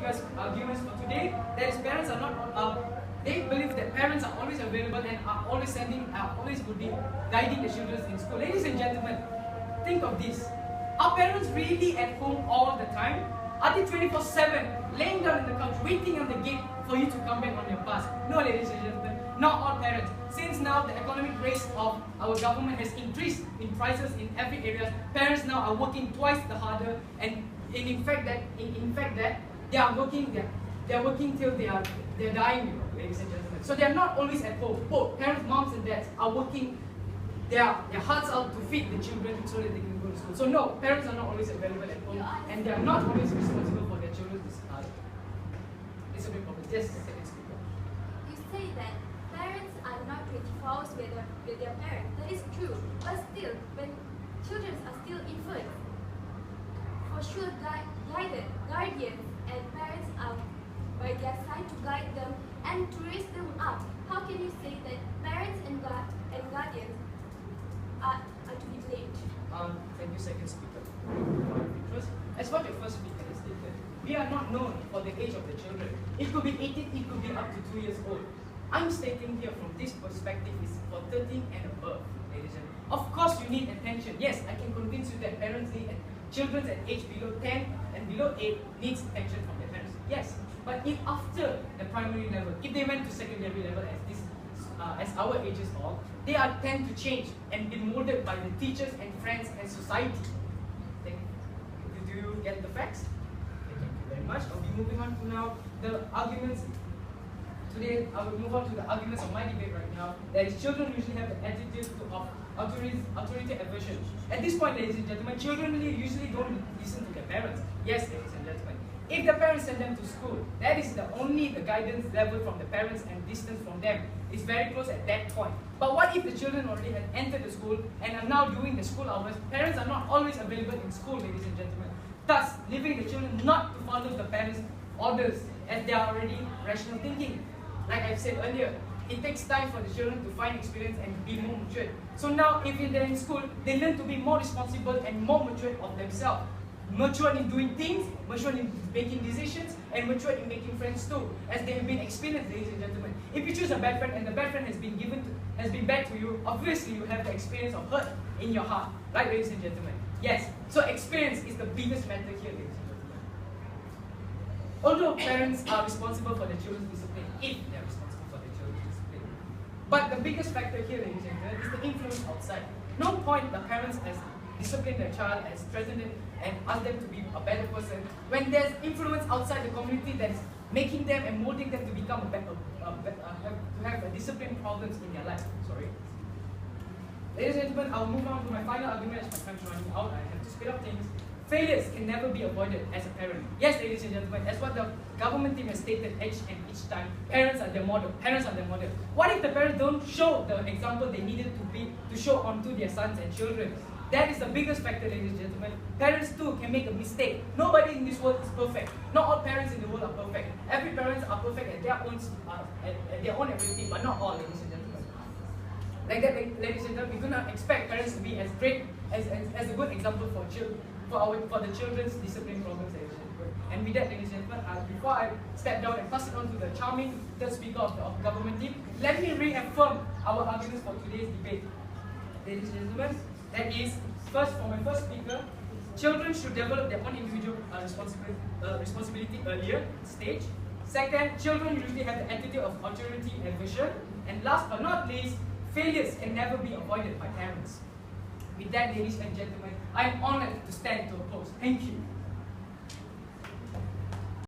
speaker's arguments for today, that is parents are not, they believe that parents are always available and are always would be guiding the children in school. Ladies and gentlemen, think of this. Are parents really at home all the time? Are they 24/7 laying down in the couch waiting on the gate for you to come back on your bus? No, ladies and gentlemen, not all parents. Since now the economic rates of our government has increased in prices in every area, parents now are working twice the harder, and in fact that they are working till they're dying, ladies and gentlemen. So they are not always at home. Both parents, moms and dads are working their hearts out to feed the children so that they can go to school. So no, parents are not always available at home, and they are not always responsible for their children's discipline problems. Yes, second speaker. You say that parents are not 24 hours with their parents. That is true, but still, when children are still infants, for sure guardians and parents are by their side to guide them and to raise them up. How can you say that parents and guardians are to be blamed? Thank you, second speaker. As what your first speaker has stated, we are not known for the age of the children. It could be 18, it could be up to 2 years old. I'm stating here from this perspective is for 13 and above, ladies and gentlemen. Of course you need attention. Yes, I can convince you that parents need children at age below 10 and below 8 needs attention from their parents. Yes, but if after the primary level, if they went to secondary level as our ages all, they are tend to change and be molded by the teachers and friends and society. Do you get the facts? Thank you very much. I'll be moving on to now the arguments. Today, I will move on to the arguments of my debate right now. That is, children usually have the attitude of authority aversion. At this point, ladies and gentlemen, children usually don't listen to their parents. Yes, ladies and gentlemen. If the parents send them to school, that is the guidance level from the parents and distance from them is very close at that point. But what if the children already have entered the school and are now doing the school hours? Parents are not always available in school, ladies and gentlemen. Thus, leaving the children not to follow the parents' orders as they are already rational thinking. Like I've said earlier, it takes time for the children to find experience and be more matured. So now, if they're in school, they learn to be more responsible and more matured of themselves. Matured in doing things, matured in making decisions, and matured in making friends too, as they have been experienced, ladies and gentlemen. If you choose a bad friend and the bad friend has been bad to you, obviously you have the experience of hurt in your heart, right, ladies and gentlemen? Yes. So experience is the biggest matter here, ladies and gentlemen. Although parents are responsible for their children's discipline, if they are responsible for their children's discipline, but the biggest factor here, ladies and gentlemen, is the influence outside. No point the parents as discipline their child, as strengthen it, and ask them to be a better person when there's influence outside the community that is making them and molding them to become to have discipline problems in their life. Sorry. Ladies and gentlemen, I'll move on to my final argument as my time's running out. I have to speed up things. Failures can never be avoided as a parent. Yes, ladies and gentlemen, as what the government team has stated each time, parents are their model. Parents are their model. What if the parents don't show the example they needed to show onto their sons and children? That is the biggest factor, ladies and gentlemen. Parents too can make a mistake. Nobody in this world is perfect. Not all parents in the world are perfect. Every parents are perfect at their own ability, but not all, ladies and gentlemen. Like that, ladies and gentlemen, we do not expect parents to be as great as a good example for the children's discipline problems, ladies and gentlemen. And with that, ladies and gentlemen, before I step down and pass it on to the charming third speaker of the government team, let me reaffirm our arguments for today's debate, ladies and gentlemen. That is, first, for my first speaker, children should develop their own individual responsibility earlier stage. Second, children usually have the attitude of authority aversion. And last but not least, failures can never be avoided by parents. With that, ladies and gentlemen, I am honored to stand to oppose. Thank you.